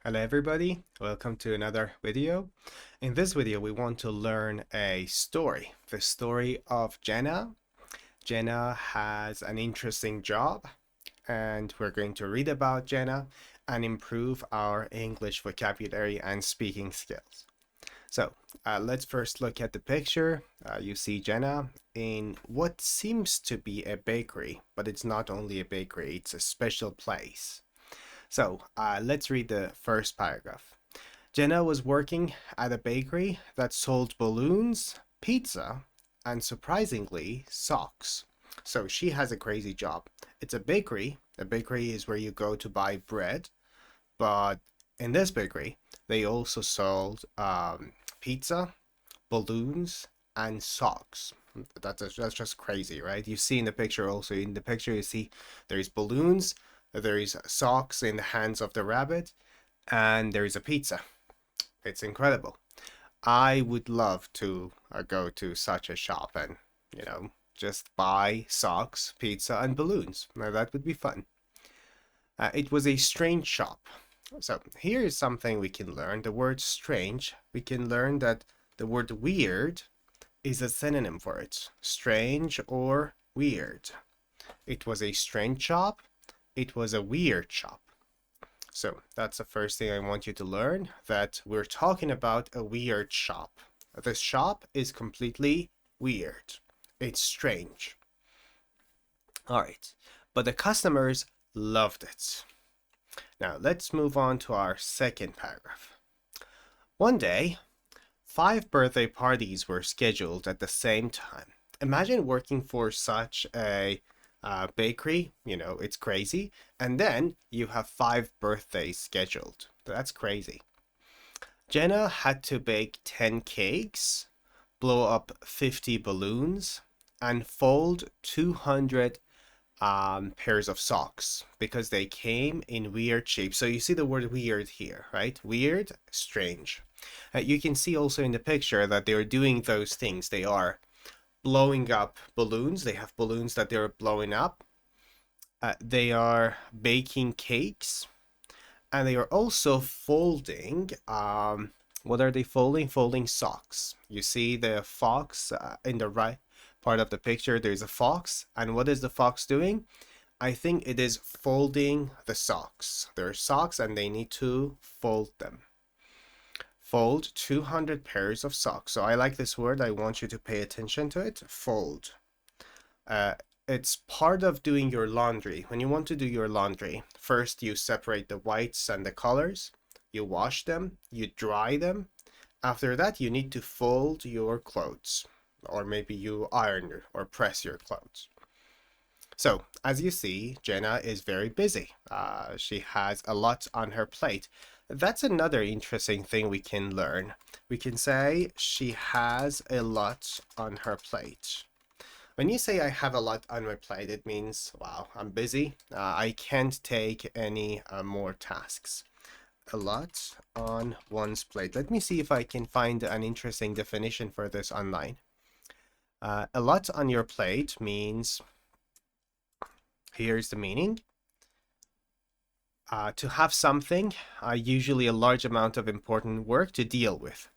Hello everybody, welcome to another video. In this video we want to learn a story, the story of Jenna. Jenna has an interesting job and we're going to read about Jenna and improve our English vocabulary and speaking skills. So let's first look at the picture. You see Jenna in what seems to be a bakery, but it's not only a bakery, it's a special place. So let's read the first paragraph. Jenna was working at a bakery that sold balloons, pizza, and surprisingly, socks. So she has a crazy job. It's a bakery. A bakery is where you go to buy bread, but in this bakery, they also sold pizza, balloons, and socks. That's just crazy, right? You see in the picture also, in the picture you see there's balloons, there's socks in the hands of the rabbit, and there's a pizza. It's incredible. I would love to go to such a shop and, just buy socks, pizza, and balloons. Now, that would be fun. It was a strange shop. So here is something we can learn. The word strange, we can learn that the word weird is a synonym for it. Strange or weird. It was a strange shop. It was a weird shop. So that's the first thing I want you to learn, that we're talking about a weird shop. The shop is completely weird. It's strange. All right, but the customers loved it. Now let's move on to our second paragraph. One day, 5 birthday parties were scheduled at the same time. Imagine working for such a bakery, it's crazy. And then you have 5 birthdays scheduled. That's crazy. Jenna had to bake 10 cakes, blow up 50 balloons, and fold 200 pairs of socks because they came in weird shapes. So you see the word weird here, right? Weird, strange. You can see also in the picture that they are doing those things. They are blowing up balloons. They have balloons that they're blowing up. They are baking cakes. And they are also folding. What are they folding? Folding socks. You see the fox in the right part of the picture. There's a fox. And what is the fox doing? I think it is folding the socks. There are socks and they need to fold them. Fold 200 pairs of socks. So I like this word. I want you to pay attention to it. Fold. It's part of doing your laundry. When you want to do your laundry, first you separate the whites and the colors. You wash them. You dry them. After that, you need to fold your clothes. Or maybe you iron or press your clothes. So, as you see, Jenna is very busy. She has a lot on her plate. That's another interesting thing we can learn. We can say she has a lot on her plate. When you say I have a lot on my plate, it means, wow, I'm busy. I can't take any more tasks. A lot on one's plate. Let me see if I can find an interesting definition for this online. A lot on your plate means, here's the meaning. To have something, usually a large amount of important work to deal with.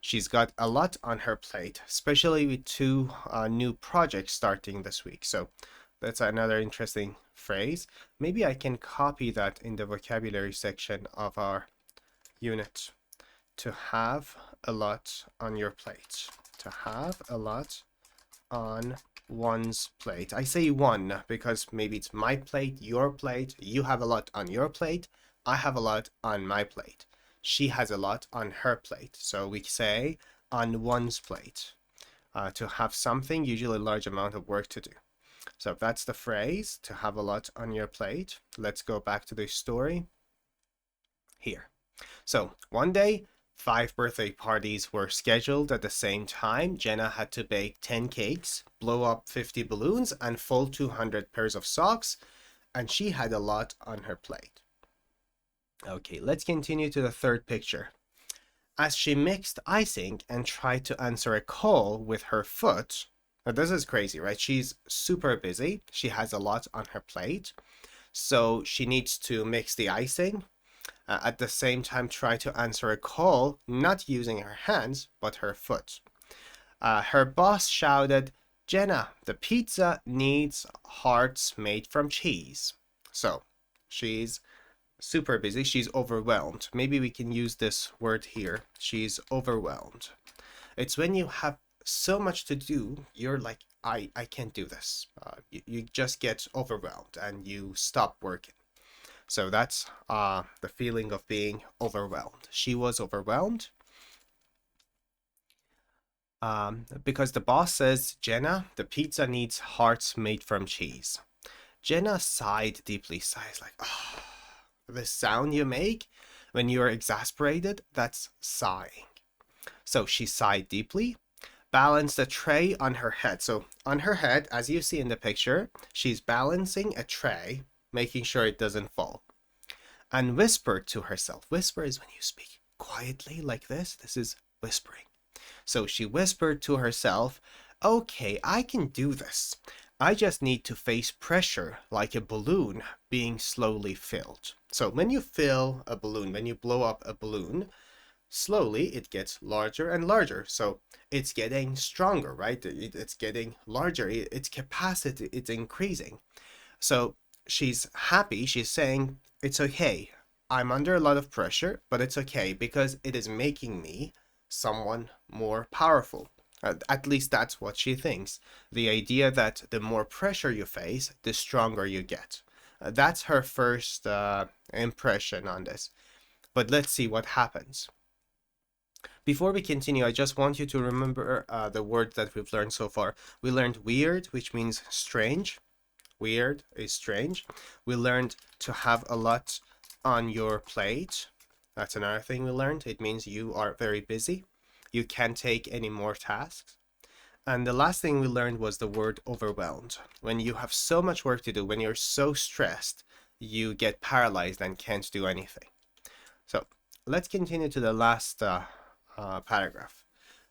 She's got a lot on her plate, especially with 2 new projects starting this week. So that's another interesting phrase. Maybe I can copy that in the vocabulary section of our unit. To have a lot on your plate. To have a lot on one's plate. I say one because maybe it's my plate, your plate. You have a lot on your plate. I have a lot on my plate. She has a lot on her plate. So we say on one's plate. To have something, usually a large amount of work to do. So that's the phrase, to have a lot on your plate. Let's go back to the story here. So one day, 5 birthday parties were scheduled at the same time. Jenna had to bake 10 cakes, blow up 50 balloons, and fold 200 pairs of socks, and she had a lot on her plate. Okay, let's continue to the third picture. As she mixed icing and tried to answer a call with her foot, now this is crazy, right? She's super busy. She has a lot on her plate. So she needs to mix the icing. At the same time, try to answer a call, not using her hands, but her foot. Her boss shouted, Jenna, the pizza needs hearts made from cheese. So, she's super busy. She's overwhelmed. Maybe we can use this word here. She's overwhelmed. It's when you have so much to do, you're like, I can't do this. You just get overwhelmed and you stop working. So that's the feeling of being overwhelmed. She was overwhelmed because the boss says, Jenna, the pizza needs hearts made from cheese. Jenna sighed deeply, sighs like, oh, the sound you make when you're exasperated, that's sighing. So she sighed deeply, balanced a tray on her head. So on her head, as you see in the picture, she's balancing a tray, making sure it doesn't fall, and whispered to herself. Whisper is when you speak quietly like this. This is whispering. So she whispered to herself, okay, I can do this. I just need to face pressure like a balloon being slowly filled. So when you fill a balloon, when you blow up a balloon, slowly it gets larger and larger. So it's getting stronger, right? It's getting larger. Its capacity, it's increasing. So she's happy. She's saying, it's okay. I'm under a lot of pressure, but it's okay because it is making me someone more powerful. At least that's what she thinks. The idea that the more pressure you face, the stronger you get. That's her first impression on this. But let's see what happens. Before we continue, I just want you to remember the words that we've learned so far. We learned weird, which means strange. Weird is strange. We learned to have a lot on your plate. That's another thing we learned. It means you are very busy. You can't take any more tasks. And the last thing we learned was the word overwhelmed. When you have so much work to do, when you're so stressed, you get paralyzed and can't do anything. So let's continue to the last paragraph.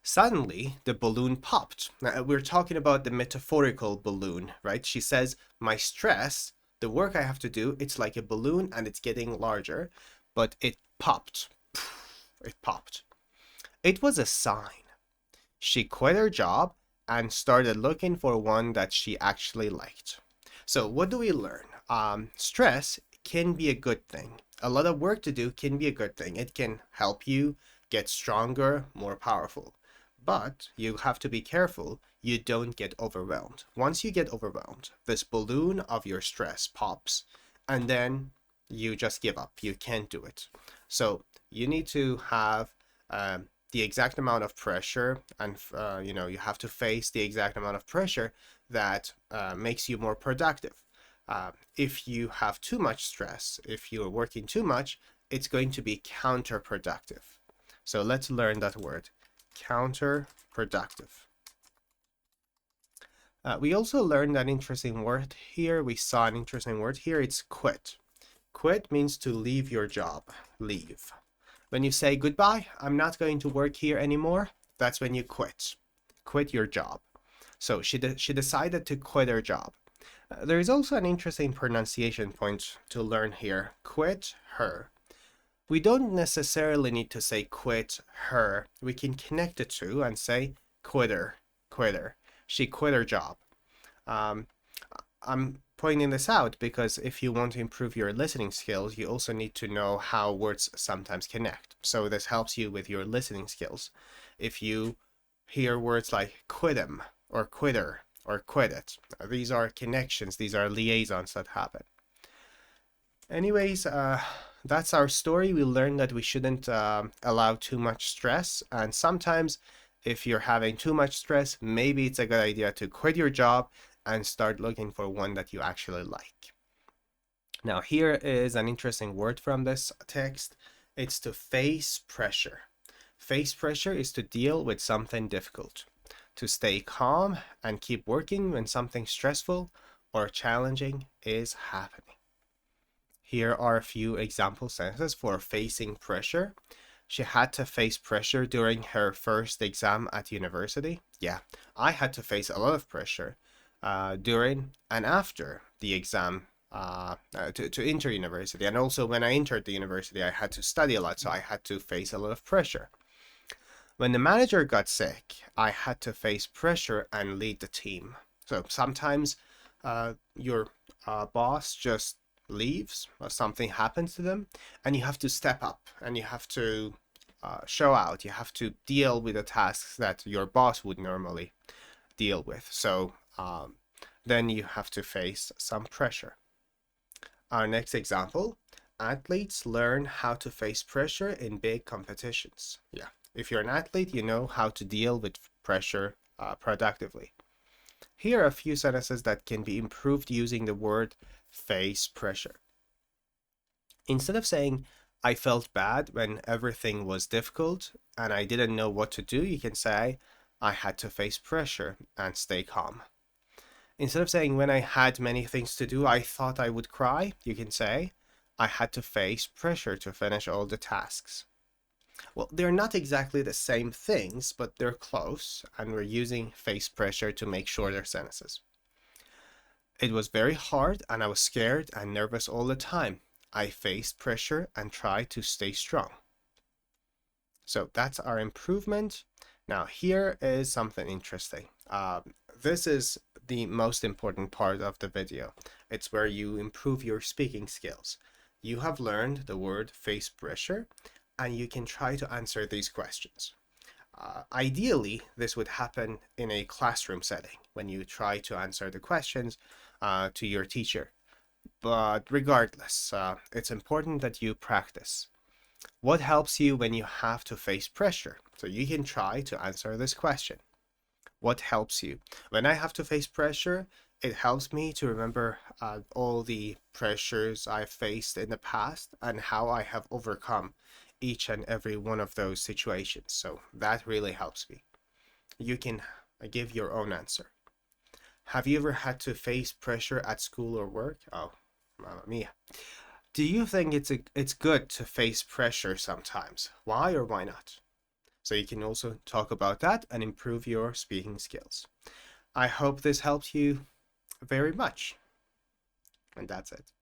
Suddenly, the balloon popped. Now, we're talking about the metaphorical balloon, right? She says, my stress, the work I have to do, it's like a balloon and it's getting larger, but it popped. It popped. It was a sign. She quit her job and started looking for one that she actually liked. So what do we learn? Stress can be a good thing. A lot of work to do can be a good thing. It can help you get stronger, more powerful. But you have to be careful you don't get overwhelmed. Once you get overwhelmed, this balloon of your stress pops and then you just give up. You can't do it. So you need to have the exact amount of pressure and you have to face the exact amount of pressure that makes you more productive. If you have too much stress, if you're working too much, it's going to be counterproductive. So let's learn that word, counterproductive. We also learned an interesting word here. We saw an interesting word here. It's quit. Quit means to leave your job, leave. When you say goodbye, I'm not going to work here anymore, that's when you quit. Quit your job. So she decided to quit her job. There is also an interesting pronunciation point to learn here. Quit her. We don't necessarily need to say quit her. We can connect the two and say quitter, quitter. She quit her job. I'm pointing this out because if you want to improve your listening skills, you also need to know how words sometimes connect. So this helps you with your listening skills. If you hear words like quit him or quitter or quit it, these are connections, these are liaisons that happen. Anyways, that's our story. We learned that we shouldn't allow too much stress, and sometimes if you're having too much stress, maybe it's a good idea to quit your job and start looking for one that you actually like. Now, here is an interesting word from this text. It's to face pressure. Face pressure is to deal with something difficult, to stay calm and keep working when something stressful or challenging is happening. Here are a few example sentences for facing pressure. She had to face pressure during her first exam at university. Yeah, I had to face a lot of pressure during and after the exam to enter university. And also when I entered the university, I had to study a lot, so I had to face a lot of pressure. When the manager got sick, I had to face pressure and lead the team. So sometimes your boss just leaves or something happens to them, and you have to step up and you have to show out. You have to deal with the tasks that your boss would normally deal with. So then you have to face some pressure. Our next example, athletes learn how to face pressure in big competitions. Yeah, if you're an athlete, you know how to deal with pressure productively. Here are a few sentences that can be improved using the word face pressure. Instead of saying, I felt bad when everything was difficult and I didn't know what to do, you can say, I had to face pressure and stay calm. Instead of saying, when I had many things to do, I thought I would cry, you can say, I had to face pressure to finish all the tasks. Well, they're not exactly the same things, but they're close, and we're using face pressure to make shorter sentences. It was very hard, and I was scared and nervous all the time. I faced pressure and tried to stay strong. So that's our improvement. Now, here is something interesting. This is the most important part of the video. It's where you improve your speaking skills. You have learned the word face pressure, and you can try to answer these questions. Ideally, this would happen in a classroom setting when you try to answer the questions to your teacher. But regardless, it's important that you practice. What helps you when you have to face pressure? So you can try to answer this question. What helps you? When I have to face pressure, it helps me to remember all the pressures I've faced in the past and how I have overcome each and every one of those situations. So that really helps me. You can give your own answer. Have you ever had to face pressure at school or work? Oh, mamma mia. Do you think it's good to face pressure sometimes? Why or why not? So you can also talk about that and improve your speaking skills. I hope this helps you very much. And that's it.